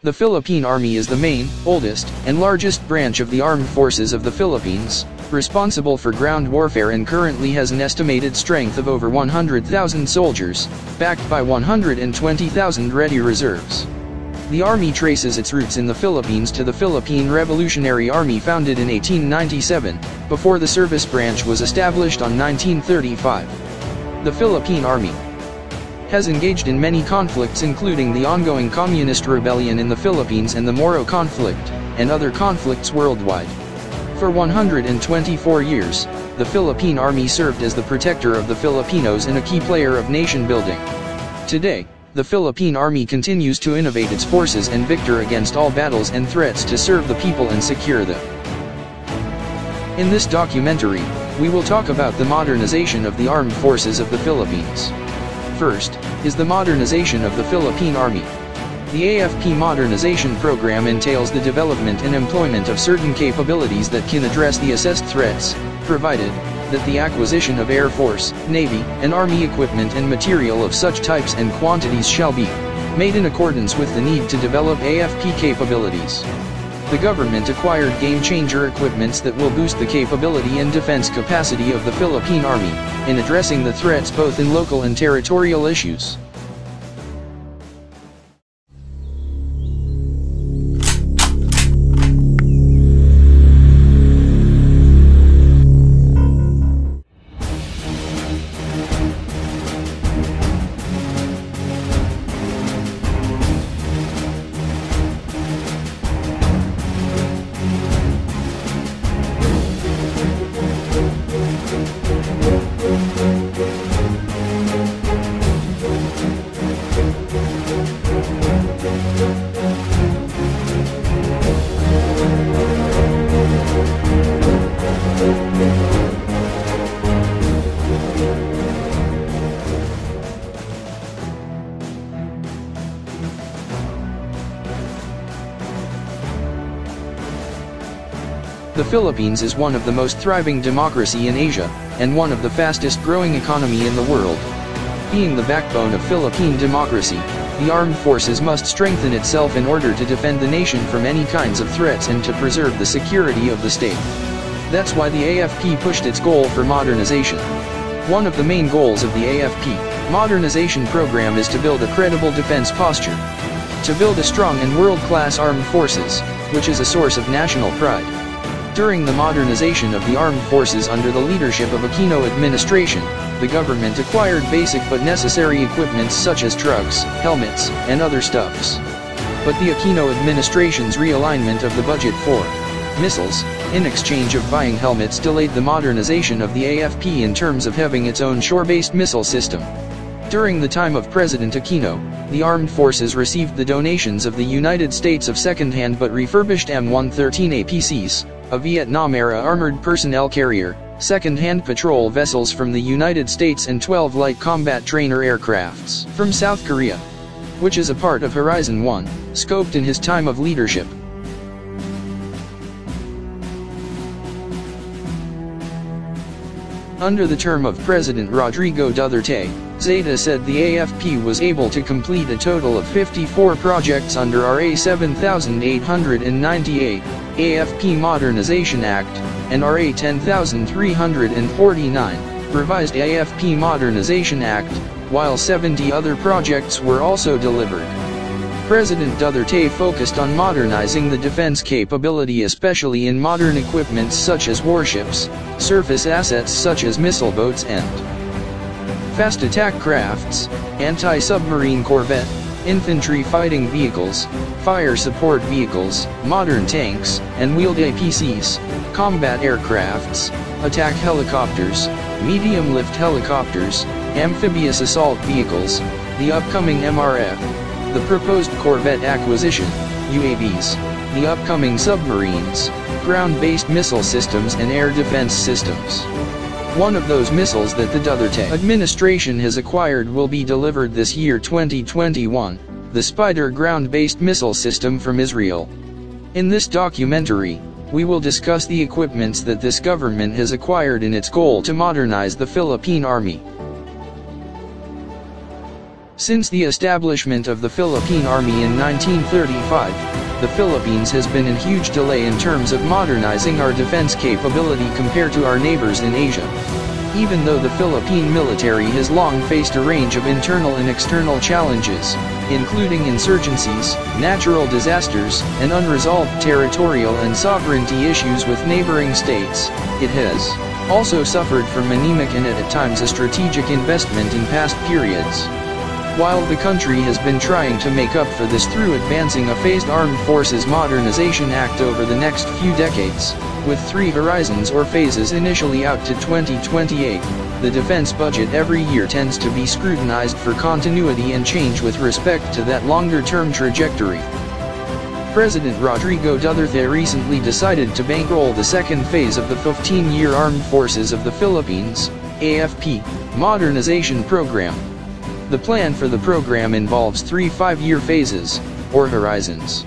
The Philippine Army is the main, oldest, and largest branch of the armed forces of the Philippines, responsible for ground warfare and currently has an estimated strength of over 100,000 soldiers, backed by 120,000 ready reserves. The Army traces its roots in the Philippines to the Philippine Revolutionary Army founded in 1897, before the service branch was established on 1935. The Philippine Army has engaged in many conflicts including the ongoing Communist Rebellion in the Philippines and the Moro conflict, and other conflicts worldwide. For 124 years, the Philippine Army served as the protector of the Filipinos and a key player of nation building. Today, the Philippine Army continues to innovate its forces and victor against all battles and threats to serve the people and secure them. In this documentary, we will talk about the modernization of the armed forces of the Philippines. First, is the modernization of the Philippine Army. The AFP Modernization Program entails the development and employment of certain capabilities that can address the assessed threats, provided that the acquisition of Air Force, Navy, and Army equipment and material of such types and quantities shall be made in accordance with the need to develop AFP capabilities. The government acquired game-changer equipments that will boost the capability and defense capacity of the Philippine Army, in addressing the threats both in local and territorial issues. The Philippines is one of the most thriving democracy in Asia, and one of the fastest growing economy in the world. Being the backbone of Philippine democracy, the armed forces must strengthen itself in order to defend the nation from any kinds of threats and to preserve the security of the state. That's why the AFP pushed its goal for modernization. One of the main goals of the AFP Modernization Program is to build a credible defense posture. To build a strong and world-class armed forces, which is a source of national pride. During the modernization of the armed forces under the leadership of Aquino administration, the government acquired basic but necessary equipments such as trucks, helmets, and other stuffs. But the Aquino administration's realignment of the budget for missiles, in exchange of buying helmets, delayed the modernization of the AFP in terms of having its own shore-based missile system. During the time of President Aquino, the armed forces received the donations of the United States of second-hand but refurbished M113 APCs, a Vietnam-era armored personnel carrier, second-hand patrol vessels from the United States and 12 light combat trainer aircrafts from South Korea, which is a part of Horizon 1, scoped in his time of leadership. Under the term of President Rodrigo Duterte, Zata said the AFP was able to complete a total of 54 projects under RA 7898, AFP Modernization Act, and RA 10349, revised AFP Modernization Act, while 70 other projects were also delivered. President Duterte focused on modernizing the defense capability, especially in modern equipments such as warships, surface assets such as missile boats and fast attack crafts, anti-submarine corvette, infantry fighting vehicles, fire support vehicles, modern tanks, and wheeled APCs, combat aircrafts, attack helicopters, medium-lift helicopters, amphibious assault vehicles, the upcoming MRF, the proposed corvette acquisition, UAVs, the upcoming submarines, ground-based missile systems and air defense systems. One of those missiles that the Duterte administration has acquired will be delivered this year 2021, the Spider ground-based missile system from Israel. In this documentary, we will discuss the equipments that this government has acquired in its goal to modernize the Philippine Army. Since the establishment of the Philippine Army in 1935, the Philippines has been in huge delay in terms of modernizing our defense capability compared to our neighbors in Asia. Even though the Philippine military has long faced a range of internal and external challenges, including insurgencies, natural disasters, and unresolved territorial and sovereignty issues with neighboring states, it has also suffered from anemic and at times a strategic investment in past periods. While the country has been trying to make up for this through advancing a phased Armed Forces Modernization Act over the next few decades, with 3 horizons or phases initially out to 2028, the defense budget every year tends to be scrutinized for continuity and change with respect to that longer-term trajectory. President Rodrigo Duterte recently decided to bankroll the second phase of the 15-year Armed Forces of the Philippines, AFP Modernization Program. The plan for the program involves 3 5-year phases, or horizons.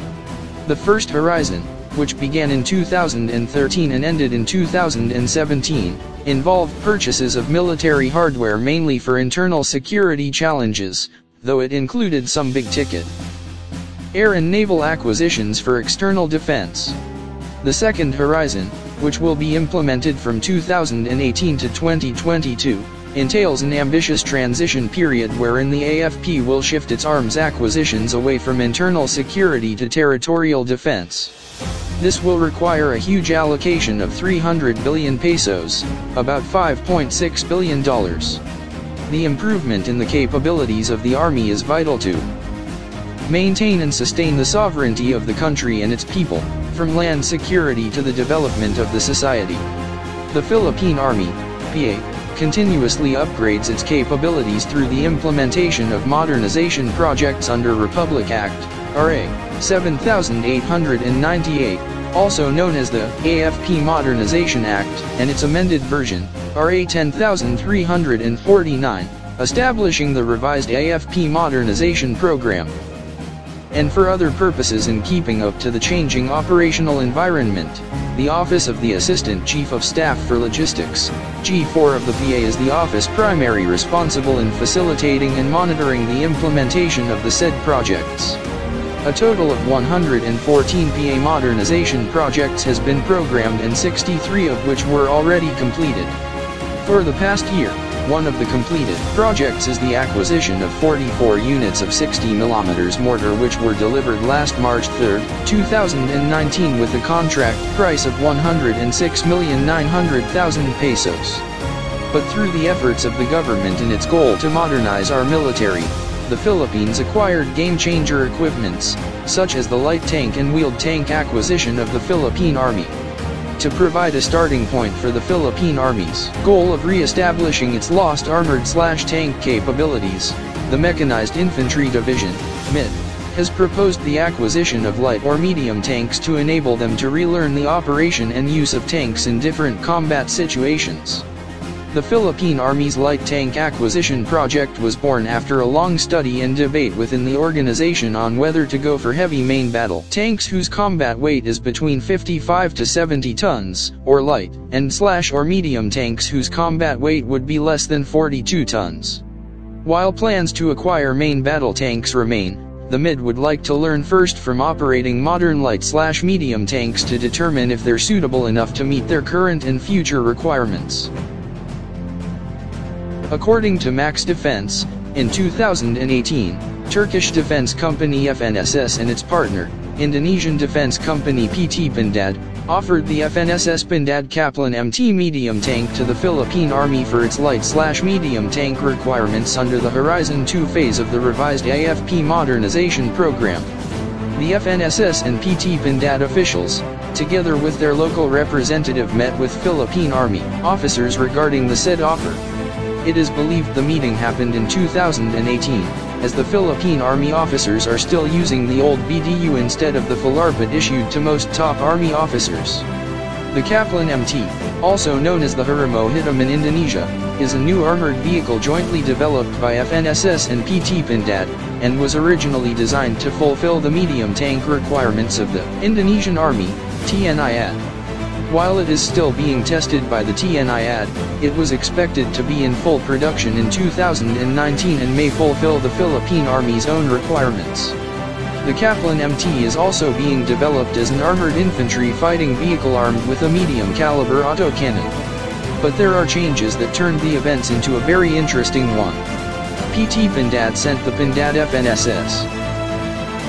The first horizon, which began in 2013 and ended in 2017, involved purchases of military hardware mainly for internal security challenges, though it included some big-ticket air and naval acquisitions for external defense. The second horizon, which will be implemented from 2018 to 2022, entails an ambitious transition period wherein the AFP will shift its arms acquisitions away from internal security to territorial defense. This will require a huge allocation of 300 billion pesos, about $5.6 billion. The improvement in the capabilities of the Army is vital to maintain and sustain the sovereignty of the country and its people, from land security to the development of the society. The Philippine Army, PA, continuously upgrades its capabilities through the implementation of modernization projects under Republic Act, RA 7898, also known as the AFP Modernization Act, and its amended version, RA 10349, establishing the revised AFP Modernization Program, and for other purposes in keeping up to the changing operational environment. The Office of the Assistant Chief of Staff for Logistics, G4 of the PA, is the office primarily responsible in facilitating and monitoring the implementation of the said projects. A total of 114 PA modernization projects has been programmed and 63 of which were already completed. For the past year, one of the completed projects is the acquisition of 44 units of 60mm mortar which were delivered last March 3, 2019 with a contract price of 106,900,000 pesos. But through the efforts of the government in its goal to modernize our military, the Philippines acquired game-changer equipments, such as the light tank and wheeled tank acquisition of the Philippine Army, to provide a starting point for the Philippine Army's goal of re-establishing its lost armored/tank capabilities. The Mechanized Infantry Division, MID, has proposed the acquisition of light or medium tanks to enable them to relearn the operation and use of tanks in different combat situations. The Philippine Army's light tank acquisition project was born after a long study and debate within the organization on whether to go for heavy main battle tanks whose combat weight is between 55 to 70 tons, or light or medium tanks whose combat weight would be less than 42 tons. While plans to acquire main battle tanks remain, the MID would like to learn first from operating modern light/medium tanks to determine if they're suitable enough to meet their current and future requirements. According to Max Defense, in 2018, Turkish defense company FNSS and its partner, Indonesian defense company PT Pindad, offered the FNSS Pindad Kaplan MT medium tank to the Philippine Army for its light/medium tank requirements under the Horizon 2 phase of the revised AFP Modernization Program. The FNSS and PT Pindad officials, together with their local representative, met with Philippine Army officers regarding the said offer. It is believed the meeting happened in 2018, as the Philippine Army officers are still using the old BDU instead of the Filarpad issued to most top Army officers. The Kaplan MT, also known as the Harimau Hitam in Indonesia, is a new armored vehicle jointly developed by FNSS and PT Pindad, and was originally designed to fulfill the medium tank requirements of the Indonesian Army, TNI. While it is still being tested by the TNIAD, it was expected to be in full production in 2019 and may fulfill the Philippine Army's own requirements. The Kaplan MT is also being developed as an armored infantry fighting vehicle armed with a medium-caliber autocannon. But there are changes that turned the events into a very interesting one. PT Pindad sent the Pindad FNSS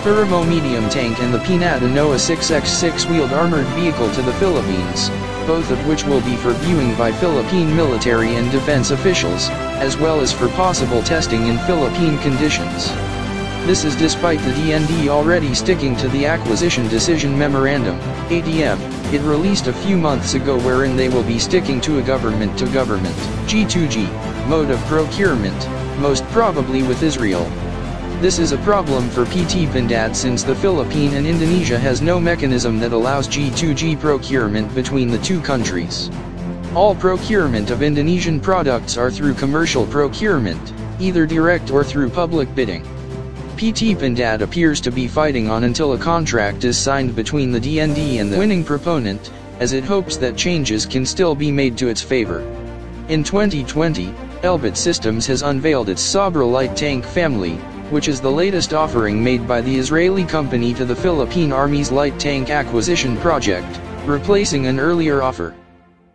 Thermo medium tank and the Pindad Anoa 6x6 wheeled armored vehicle to the Philippines, both of which will be for viewing by Philippine military and defense officials, as well as for possible testing in Philippine conditions. This is despite the DND already sticking to the Acquisition Decision Memorandum, ADM, it released a few months ago, wherein they will be sticking to a government-to-government, G2G, mode of procurement, most probably with Israel. This is a problem for PT Pindad since the Philippines and Indonesia has no mechanism that allows G2G procurement between the two countries. All procurement of Indonesian products are through commercial procurement, either direct or through public bidding. PT Pindad appears to be fighting on until a contract is signed between the DND and the winning proponent, as it hopes that changes can still be made to its favor. In 2020, Elbit Systems has unveiled its Sabra light tank family, which is the latest offering made by the Israeli company to the Philippine Army's light tank acquisition project, replacing an earlier offer.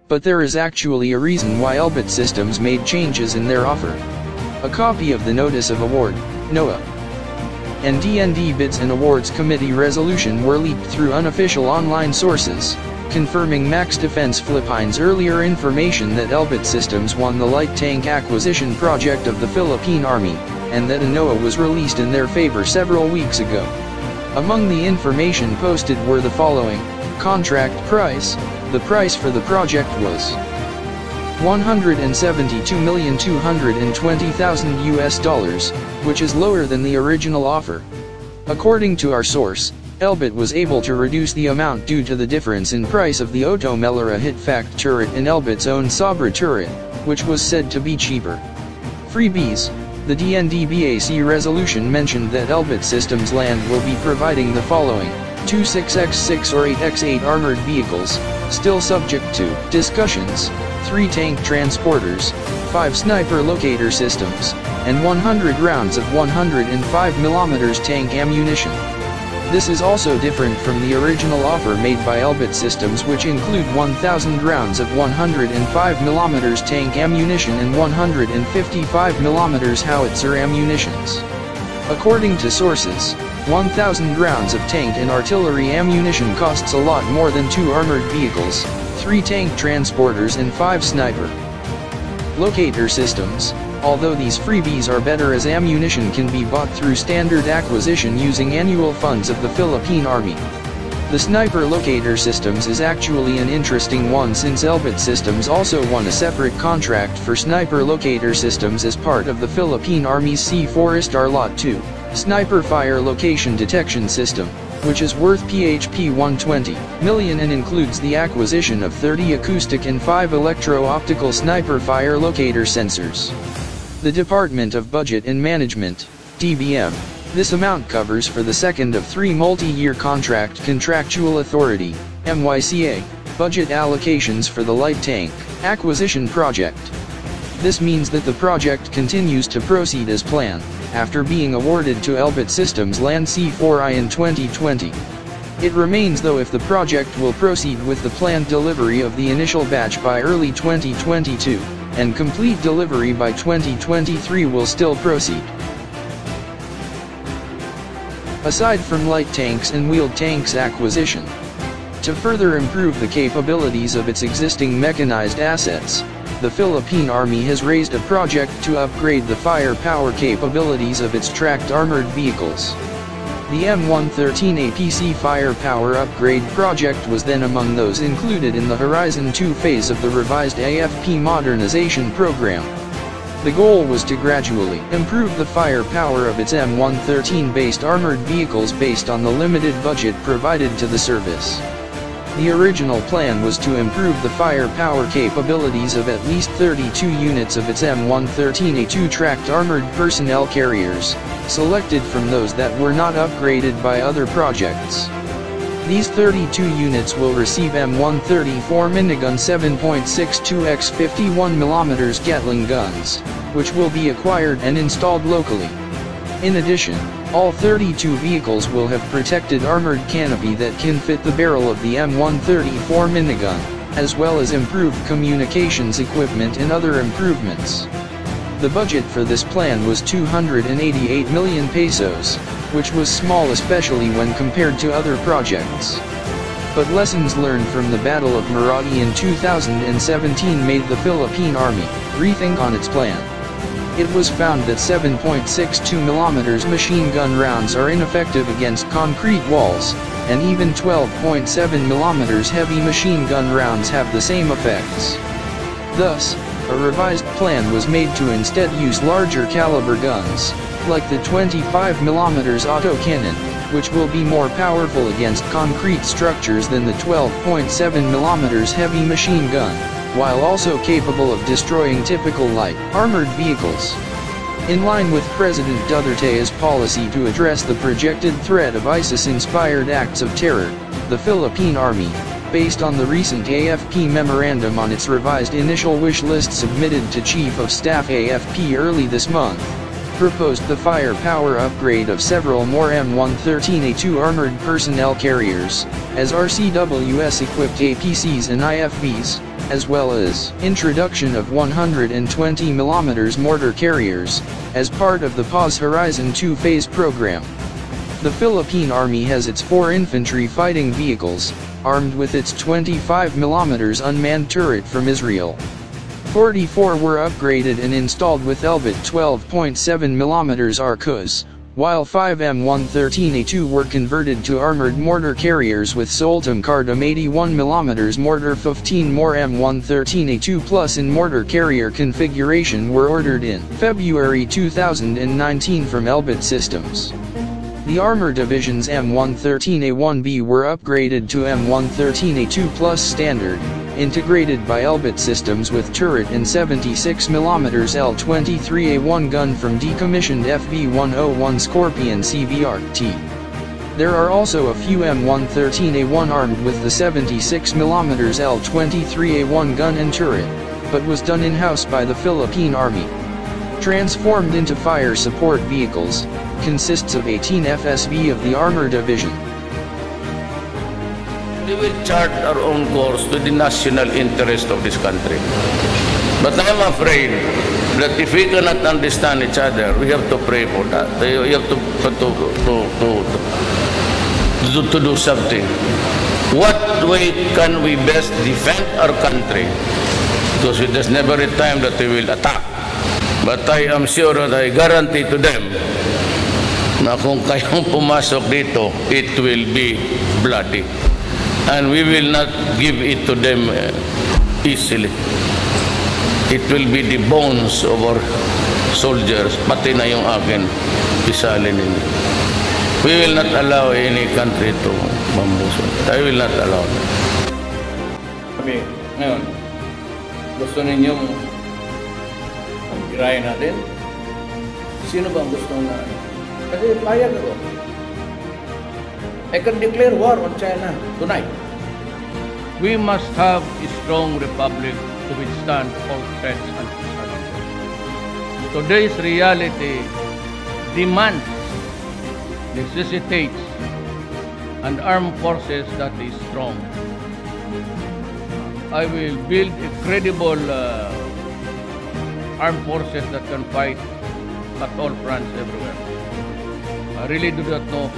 But there is actually a reason why Elbit Systems made changes in their offer. A copy of the Notice of Award, NOAA, and DND Bids and Awards Committee resolution were leaked through unofficial online sources, confirming Max Defense Philippines' earlier information that Elbit Systems won the light tank acquisition project of the Philippine Army, and that a NOAA was released in their favor several weeks ago. Among the information posted were the following: contract price. The price for the project was $172,220,000 which is lower than the original offer. According to our source, Elbit was able to reduce the amount due to the difference in price of the Oto Melara Hitfact turret and Elbit's own Sabra turret, which was said to be cheaper. Freebies. The DND-BAC resolution mentioned that Elbit Systems Land will be providing the following: 2 6x6 or 8x8 armored vehicles, still subject to discussions, 3 tank transporters, 5 sniper locator systems, and 100 rounds of 105mm tank ammunition. This is also different from the original offer made by Elbit Systems, which include 1,000 rounds of 105mm tank ammunition and 155mm howitzer ammunitions. According to sources, 1,000 rounds of tank and artillery ammunition costs a lot more than 2 armored vehicles, 3 tank transporters and 5 sniper locator systems. Although these freebies are better, as ammunition can be bought through standard acquisition using annual funds of the Philippine Army. The sniper locator systems is actually an interesting one, since Elbit Systems also won a separate contract for sniper locator systems as part of the Philippine Army's C4 Star Lot 2 sniper fire location detection system, which is worth PHP 120 million and includes the acquisition of 30 acoustic and 5 electro-optical sniper fire locator sensors. The Department of Budget and Management, DBM. This amount covers for the second of 3 multi-year contractual authority, MYCA, budget allocations for the light tank acquisition project. This means that the project continues to proceed as planned, after being awarded to Elbit Systems Land C4I in 2020. It remains though if the project will proceed with the planned delivery of the initial batch by early 2022. And complete delivery by 2023 will still proceed. Aside from light tanks and wheeled tanks acquisition, to further improve the capabilities of its existing mechanized assets, the Philippine Army has raised a project to upgrade the firepower capabilities of its tracked armored vehicles. The M113 APC firepower upgrade project was then among those included in the Horizon 2 phase of the revised AFP Modernization Program. The goal was to gradually improve the firepower of its M113-based armored vehicles based on the limited budget provided to the service. The original plan was to improve the firepower capabilities of at least 32 units of its M113A2 tracked armored personnel carriers, selected from those that were not upgraded by other projects. These 32 units will receive M134 minigun 7.62x 51mm Gatling guns, which will be acquired and installed locally. In addition, all 32 vehicles will have protected armored canopy that can fit the barrel of the M134 minigun, as well as improved communications equipment and other improvements. The budget for this plan was 288 million pesos, which was small especially when compared to other projects. But lessons learned from the Battle of Maragi in 2017 made the Philippine Army rethink on its plan. It was found that 7.62mm machine gun rounds are ineffective against concrete walls, and even 12.7mm heavy machine gun rounds have the same effects. Thus, a revised plan was made to instead use larger caliber guns, like the 25mm autocannon, which will be more powerful against concrete structures than the 12.7mm heavy machine gun, while also capable of destroying typical light armored vehicles. In line with President Duterte's policy to address the projected threat of ISIS-inspired acts of terror, the Philippine Army, based on the recent AFP memorandum on its revised initial wish list submitted to Chief of Staff AFP early this month, proposed the firepower upgrade of several more M113A2 armored personnel carriers, as RCWS-equipped APCs and IFVs, as well as introduction of 120mm mortar carriers, as part of the PAWS Horizon 2 phase program. The Philippine Army has its 4 infantry fighting vehicles, armed with its 25mm unmanned turret from Israel. 44 were upgraded and installed with Elbit 12.7mm Arcus, while 5 M113A2 were converted to armored mortar carriers with Soltum Cardum 81mm mortar. 15 more M113A2 Plus in mortar carrier configuration were ordered in February 2019 from Elbit Systems. The Armor Division's M113A1B were upgraded to M113A2 Plus standard, integrated by Elbit Systems with turret and 76mm L23A1 gun from decommissioned FV101 Scorpion CBRT. There are also a few M113A1 armed with the 76mm L23A1 gun and turret, but was done in-house by the Philippine Army. Transformed into fire support vehicles, consists of 18 FSV of the Armor Division. We will chart our own course with the national interest of this country. But I'm afraid that if we cannot understand each other, we have to pray for that. We have to do something. What way can we best defend our country? Because there's never a time that we will attack. But I am sure that I guarantee to them na kung kayong pumasok dito, it will be bloody. And we will not give it to them easily. It will be the bones of our soldiers, pati na yung akin, pisalin ninyo. We will not allow any country to bambuso. I will not allow that. Sabi, ngayon, gusto ninyong irayan natin? Sino bang gusto na? Kasi payag ako. I can declare war on China tonight. We must have a strong republic to withstand all threats and challenges. Today's reality demands, necessitates, an armed forces that is strong. I will build a credible armed forces that can fight at all fronts everywhere. I really do not know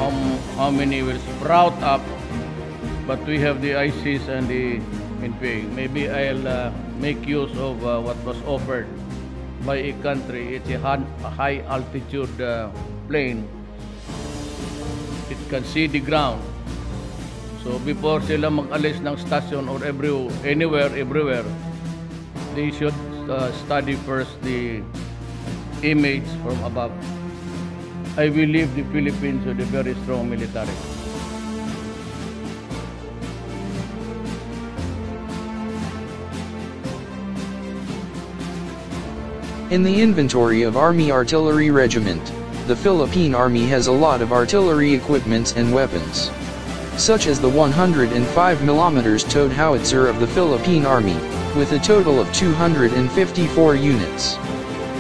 how many will sprout up, but we have the ISIS and the NPA. Maybe I'll make use of what was offered by a country. It's a high altitude plane. It can see the ground. So before sila mag-alis ng station or anywhere, everywhere, they should study first the image from above. I believe the Philippines with a very strong military. In the inventory of Army Artillery Regiment, the Philippine Army has a lot of artillery equipments and weapons. such as the 105mm towed howitzer of the Philippine Army, with a total of 254 units.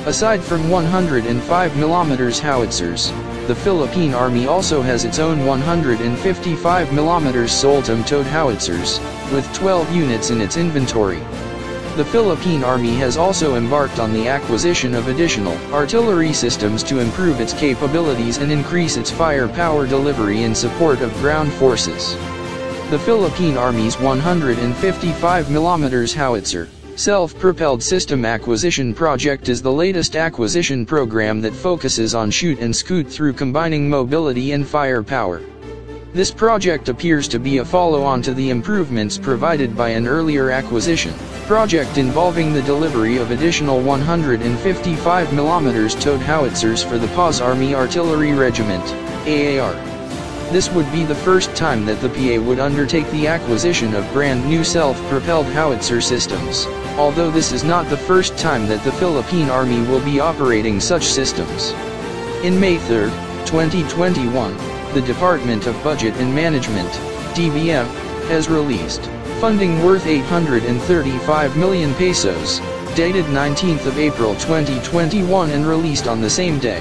Aside from 105mm howitzers, the Philippine Army also has its own 155mm Soltum towed howitzers, with 12 units in its inventory. The Philippine Army has also embarked on the acquisition of additional artillery systems to improve its capabilities and increase its firepower delivery in support of ground forces. The Philippine Army's 155mm howitzer self-propelled system acquisition project is the latest acquisition program that focuses on shoot and scoot through combining mobility and firepower. This project appears to be a follow-on to the improvements provided by an earlier acquisition project involving the delivery of additional 155mm towed howitzers for the PA's Army Artillery Regiment, AAR. This would be the first time that the PA would undertake the acquisition of brand new self-propelled howitzer systems, although this is not the first time that the Philippine Army will be operating such systems. In May 3, 2021, the Department of Budget and Management, DBM, has released funding worth 835 million pesos, dated 19th of April 2021 and released on the same day.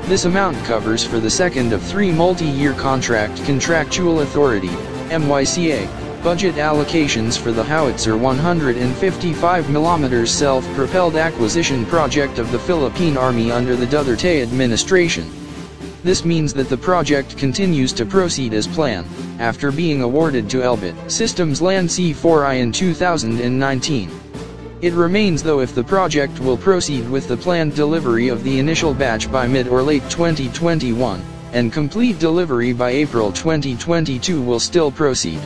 This amount covers for the second of 3 multi-year contractual authority, MYCA, budget allocations for the howitzer 155mm self-propelled acquisition project of the Philippine Army under the Duterte administration. This means that the project continues to proceed as planned, after being awarded to Elbit Systems Land C4I in 2019. It remains though if the project will proceed with the planned delivery of the initial batch by mid or late 2021, and complete delivery by April 2022 will still proceed.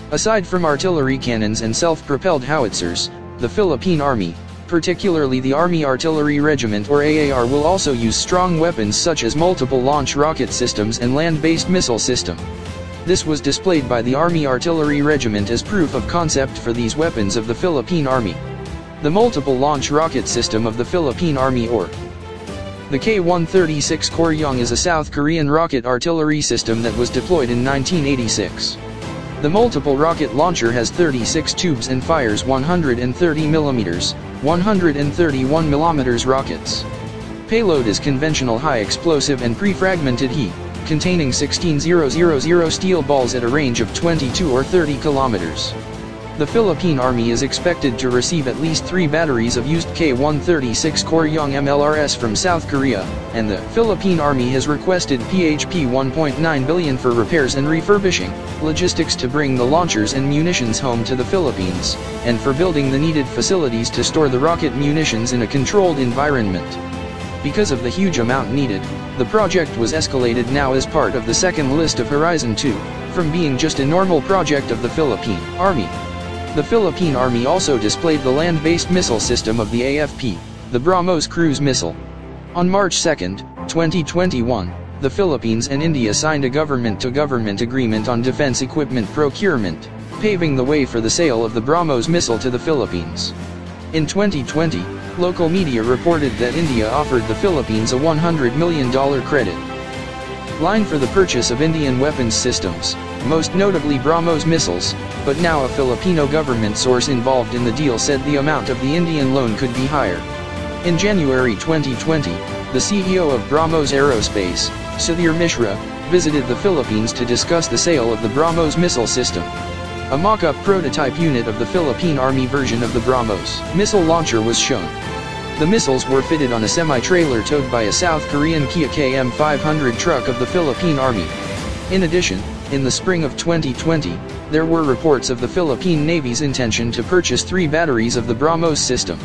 Aside from artillery cannons and self-propelled howitzers, the Philippine Army, particularly the Army Artillery Regiment or AAR, will also use strong weapons such as multiple launch rocket systems and land-based missile system. This was displayed by the Army Artillery Regiment as proof of concept for these weapons of the Philippine Army. The multiple launch rocket system of the Philippine Army, or the K-136 Koryong, is a South Korean rocket artillery system that was deployed in 1986. The multiple rocket launcher has 36 tubes and fires 130mm, 131mm rockets. Payload is conventional high explosive and pre-fragmented heat, containing 16,000 steel balls at a range of 22 or 30 kilometers. The Philippine Army is expected to receive at least 3 batteries of used K-136 Koryong MLRS from South Korea, and the Philippine Army has requested PHP 1.9 billion for repairs and refurbishing, logistics to bring the launchers and munitions home to the Philippines, and for building the needed facilities to store the rocket munitions in a controlled environment. Because of the huge amount needed, the project was escalated now as part of the second list of Horizon 2, from being just a normal project of the Philippine Army. The Philippine Army also displayed the land-based missile system of the AFP, the BrahMos cruise missile. On March 2, 2021, the Philippines and India signed a government-to-government agreement on defense equipment procurement, paving the way for the sale of the BrahMos missile to the Philippines. In 2020, local media reported that India offered the Philippines a $100 million credit line for the purchase of Indian weapons systems, most notably BrahMos missiles, but now a Filipino government source involved in the deal said the amount of the Indian loan could be higher. In January 2020, the CEO of BrahMos Aerospace, Sudhir Mishra, visited the Philippines to discuss the sale of the BrahMos missile system. A mock-up prototype unit of the Philippine Army version of the BrahMos missile launcher was shown. The missiles were fitted on a semi-trailer towed by a South Korean Kia KM500 truck of the Philippine Army. In addition, in the spring of 2020, there were reports of the Philippine Navy's intention to purchase 3 batteries of the BrahMos system.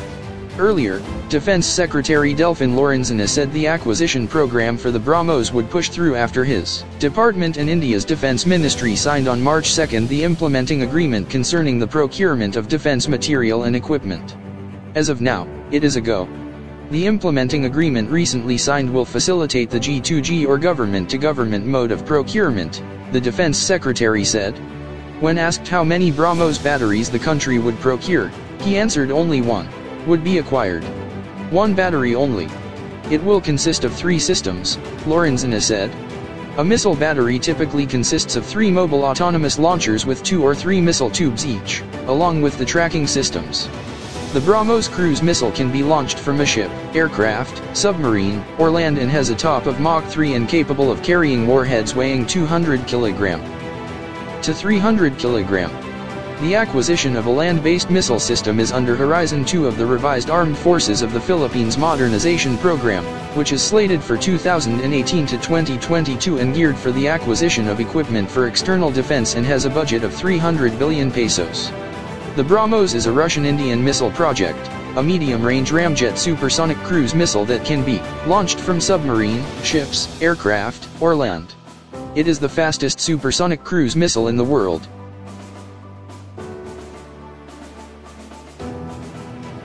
Earlier, Defense Secretary Delfin Lorenzana said the acquisition program for the BrahMos would push through after his department and India's Defense Ministry signed on March 2 the implementing agreement concerning the procurement of defense material and equipment. As of now, it is a go. The implementing agreement recently signed will facilitate the G2G or government-to-government mode of procurement, the Defense Secretary said. When asked how many BrahMos batteries the country would procure, he answered only one would be acquired. 1 battery only. It will consist of 3 systems, Lorenzana said. A missile battery typically consists of 3 mobile autonomous launchers with 2 or 3 missile tubes each, along with the tracking systems. The BrahMos cruise missile can be launched from a ship, aircraft, submarine, or land and has a top of Mach 3 and capable of carrying warheads weighing 200 kg to 300 kg. The acquisition of a land-based missile system is under Horizon 2 of the revised Armed Forces of the Philippines Modernization Program, which is slated for 2018 to 2022 and geared for the acquisition of equipment for external defense and has a budget of 300 billion pesos. The BrahMos is a Russian-Indian missile project, a medium-range ramjet supersonic cruise missile that can be launched from submarine, ships, aircraft, or land. It is the fastest supersonic cruise missile in the world.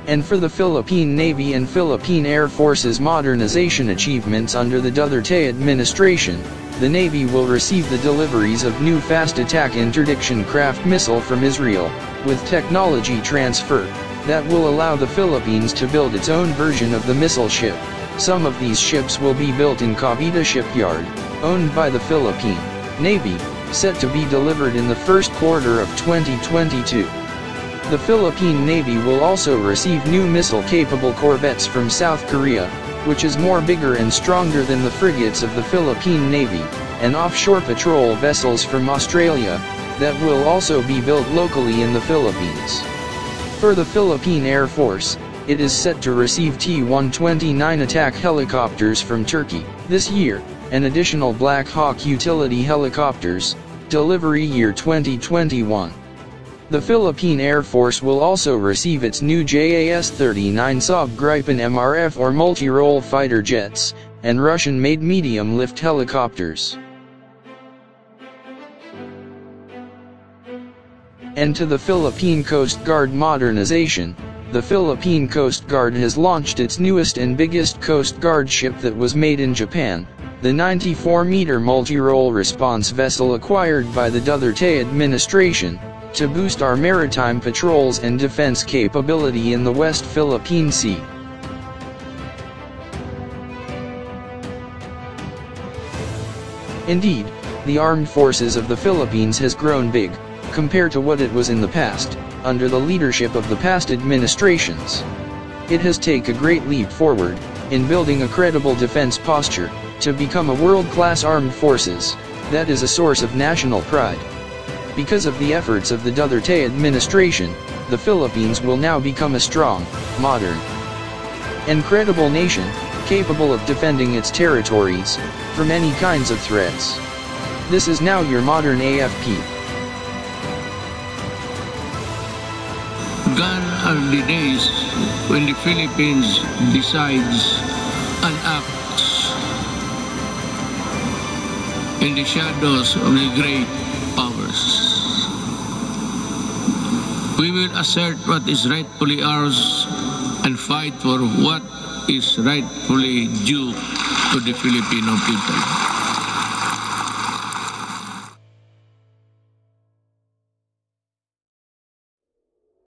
And for the Philippine Navy and Philippine Air Force's modernization achievements under the Duterte administration, the Navy will receive the deliveries of new fast attack interdiction craft missile from Israel, with technology transfer that will allow the Philippines to build its own version of the missile ship. Some of these ships will be built in Cavite Shipyard, owned by the Philippine Navy, set to be delivered in the first quarter of 2022. The Philippine Navy will also receive new missile-capable corvettes from South Korea, which is more bigger and stronger than the frigates of the Philippine Navy, and offshore patrol vessels from Australia, that will also be built locally in the Philippines. For the Philippine Air Force, it is set to receive T-129 attack helicopters from Turkey this year, and additional Black Hawk utility helicopters, delivery year 2021. The Philippine Air Force will also receive its new JAS-39 Saab Gripen MRF or multi-role fighter jets, and Russian-made medium-lift helicopters. And to the Philippine Coast Guard modernization, the Philippine Coast Guard has launched its newest and biggest Coast Guard ship that was made in Japan, the 94-meter multi-role response vessel acquired by the Duterte administration, to boost our maritime patrols and defense capability in the West Philippine Sea. Indeed, the armed forces of the Philippines has grown big, compared to what it was in the past, under the leadership of the past administrations. It has taken a great leap forward, in building a credible defense posture, to become a world-class armed forces, that is a source of national pride. Because of the efforts of the Duterte administration, the Philippines will now become a strong, modern, and credible nation, capable of defending its territories from any kinds of threats. This is now your modern AFP. Gone are the days when the Philippines decides and acts in the shadows of the great powers. We will assert what is rightfully ours and fight for what is rightfully due to the Filipino people.